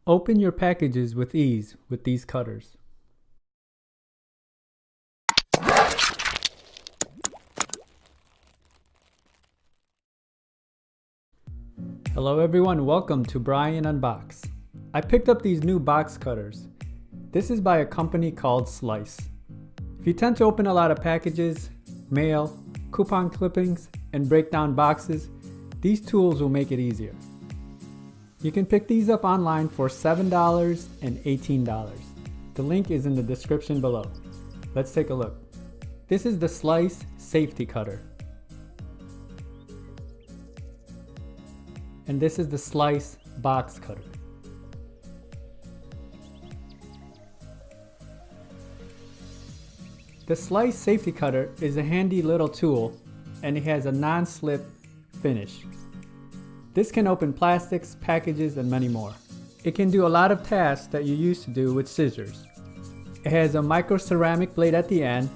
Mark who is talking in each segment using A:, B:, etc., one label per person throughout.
A: Open your packages with ease with these cutters. Hello everyone, welcome to Brian Unboxed. I picked up these new box cutters. This is by a company called Slice. If you tend to open a lot of packages, mail, coupon clippings, and break down boxes, these tools will make it easier. You can pick these up online for $7 and $18. The link is in the description below. Let's take a look. This is the Slice Safety Cutter. And this is the Slice Box Cutter. The Slice Safety Cutter is a handy little tool and it has a non-slip finish. This can open plastics, packages, and many more. It can do a lot of tasks that you used to do with scissors. It has a micro ceramic blade at the end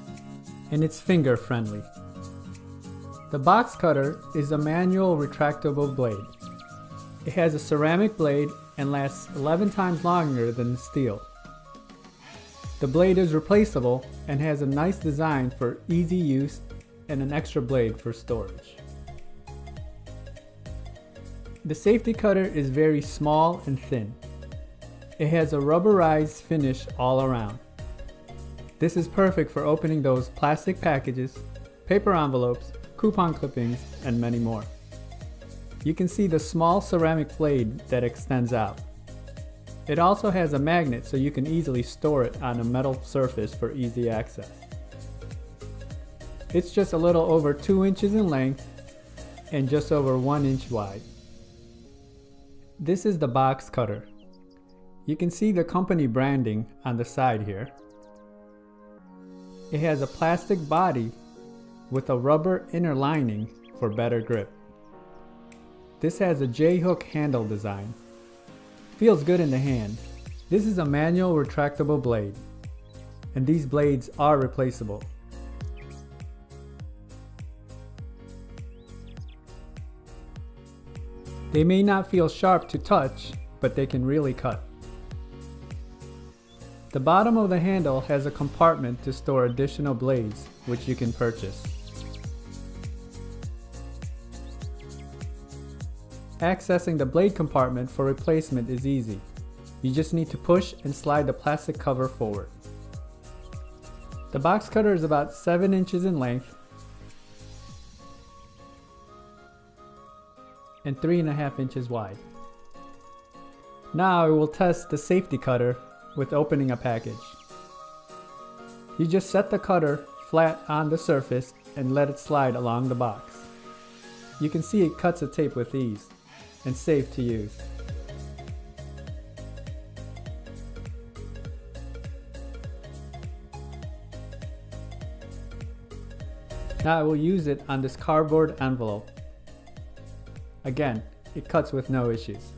A: and it's finger friendly. The box cutter is a manual retractable blade. It has a ceramic blade and lasts 11 times longer than steel. The blade is replaceable and has a nice design for easy use and an extra blade for storage. The safety cutter is very small and thin. It has a rubberized finish all around. This is perfect for opening those plastic packages, paper envelopes, coupon clippings, and many more. You can see the small ceramic blade that extends out. It also has a magnet so you can easily store it on a metal surface for easy access. It's just a little over 2 inches in length and just over 1 inch wide. This is the box cutter. You can see the company branding on the side here. It has a plastic body with a rubber inner lining for better grip. This has a J-hook handle design. Feels good in the hand. This is a manual retractable blade, and these blades are replaceable. They may not feel sharp to touch, but they can really cut. The bottom of the handle has a compartment to store additional blades, which you can purchase. Accessing the blade compartment for replacement is easy. You just need to push and slide the plastic cover forward. The box cutter is about 7 inches in length and 3.5 inches wide. Now I will test the safety cutter with opening a package. You just set the cutter flat on the surface and let it slide along the box. You can see it cuts the tape with ease and safe to use. Now I will use it on this cardboard envelope. Again, it cuts with no issues.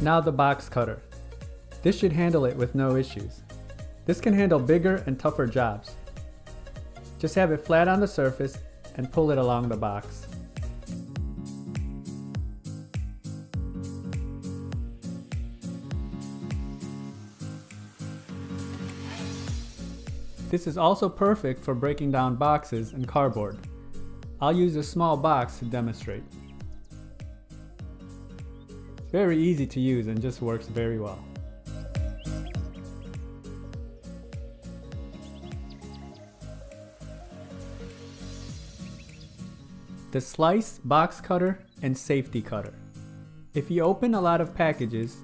A: Now the box cutter. This should handle it with no issues. This can handle bigger and tougher jobs. Just have it flat on the surface and pull it along the box. This is also perfect for breaking down boxes and cardboard. I'll use a small box to demonstrate. Very easy to use and just works very well. The Slice Box Cutter and Safety Cutter. If you open a lot of packages,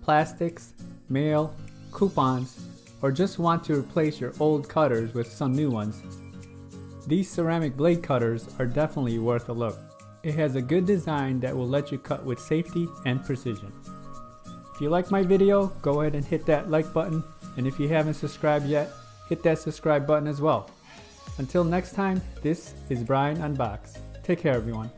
A: plastics, mail, coupons, or just want to replace your old cutters with some new ones, these ceramic blade cutters are definitely worth a look. It has a good design that will let you cut with safety and precision. If you like my video, go ahead and hit that like button, and if you haven't subscribed yet, hit that subscribe button as well. Until next time, this is Brian Unboxed. Take care everyone.